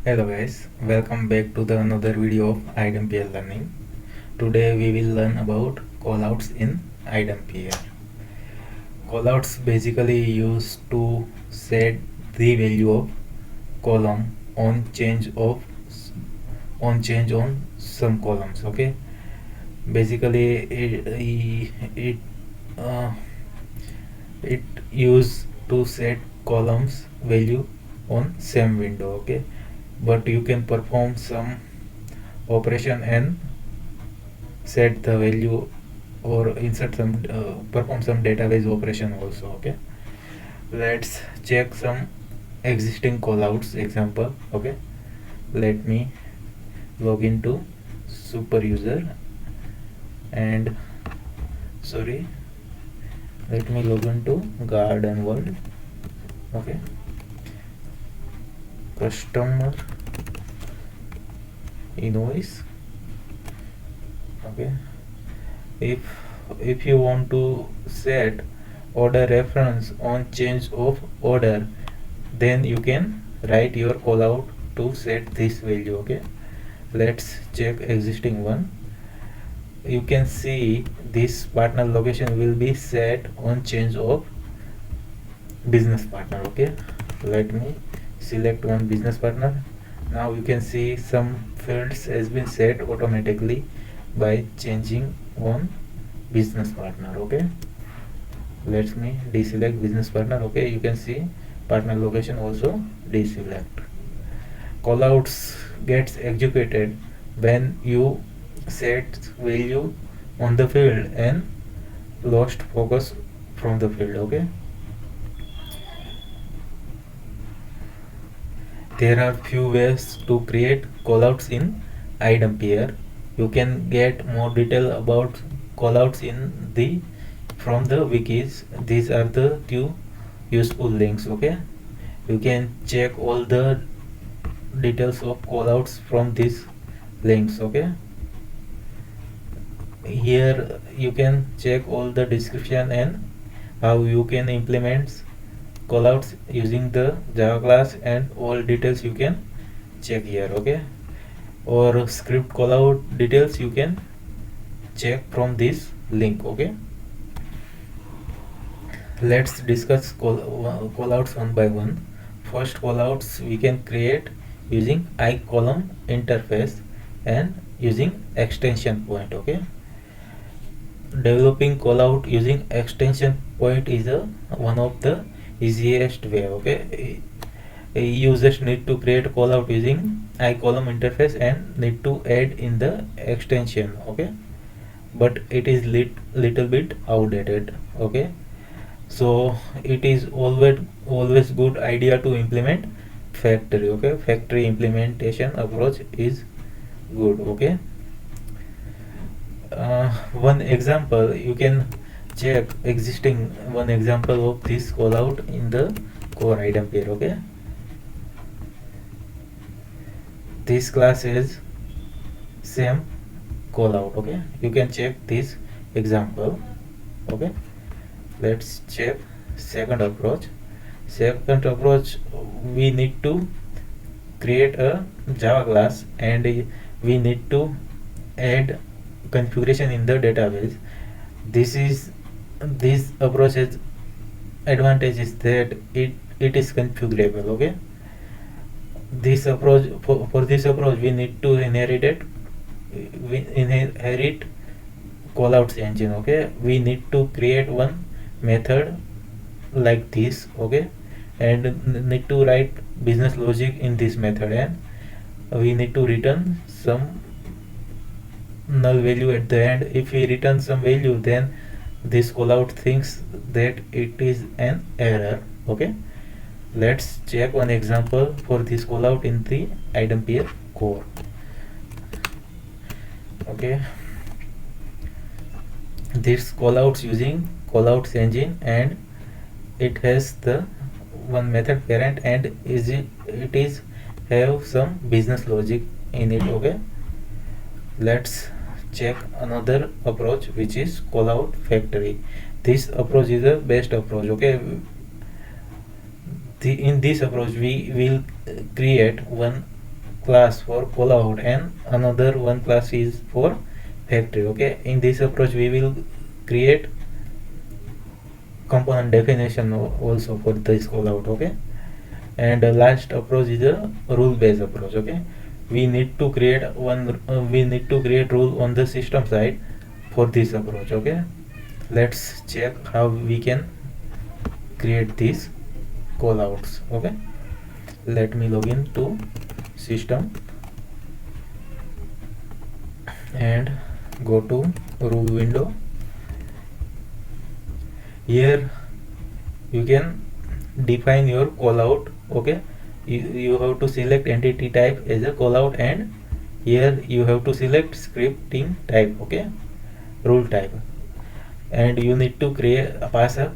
Hello guys, welcome back to the another video of IDMPL learning. Today we will learn about callouts in IDMPL. Callouts basically used to set the value of column on change on some columns. Okay, basically uh, it used to set columns value on same window. Okay, but you can perform some operation and set the value or insert some perform some database operation also. Okay, let's check some existing callouts example. Okay, let me log into super user and sorry, let me log into garden world. Okay, customer invoice. Okay, if you want to set order reference on change of order, then you can write your callout to set this value. Okay, let's check existing one. You can see this partner location will be set on change of business partner. Okay, let me select one business partner. Now you can see some fields has been set automatically by changing on business partner. Okay, let me deselect business partner. Okay, you can see partner location also deselect. Callouts gets executed when you set value on the field and lost focus from the field. Okay, there are few ways to create callouts in IDMPR. You can get more detail about callouts in the from the wikis. These are the two useful links. Okay, you can check all the details of callouts from these links. Okay, here you can check all the description and how you can implement callouts using the Java class, and all details you can check here. Okay, or script callout details you can check from this link. Okay, let's discuss callouts one by one. First, callouts we can create using iColumn interface and using extension point. Okay, developing callout using extension point is one of the easiest way. Okay, users need to create callout using iColumn interface and need to add in the extension. Okay, but it is little bit outdated. Okay, so it is always good idea to implement factory. Okay, factory implementation approach is good. Okay, one example you can check existing one example of this callout in the core item pair. Okay, this class is same callout. Okay, you can check this example. Okay, let's check second approach. Second approach, we need to create a Java class and we need to add configuration in the database. This approach has advantage is that it is configurable. Okay, this approach for this approach we need to inherit callouts engine. Okay, we need to create one method like this. Okay, and need to write business logic in this method, and we need to return some null value at the end. If we return some value, then this callout thinks that it is an error. Okay, let's check one example for this callout in the IDMPR core. Okay, this callouts using callouts engine, and it has the one method parent, and it is have some business logic in it. Okay, let's check another approach which is callout factory. This approach is the best approach. Okay, in this approach we will create one class for callout and another one class is for factory. Okay, in this approach we will create component definition also for this callout. Okay, and the last approach is a rule based approach. Okay, we need to create rule on the system side for this approach. Okay, let's check how we can create these callouts. Okay, let me log in to system and go to rule window. Here you can define your callout. Okay, you have to select entity type as a callout, and here you have to select scripting type. Okay, rule type, and you need to pass a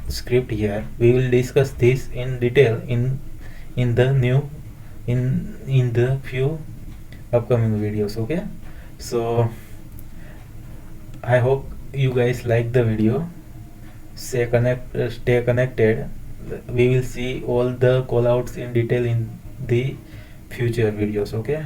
script here. We will discuss this in detail in the new in the few upcoming videos. Okay, so I hope you guys like the video. Stay connected. We will see all the callouts in detail in the future videos. Okay.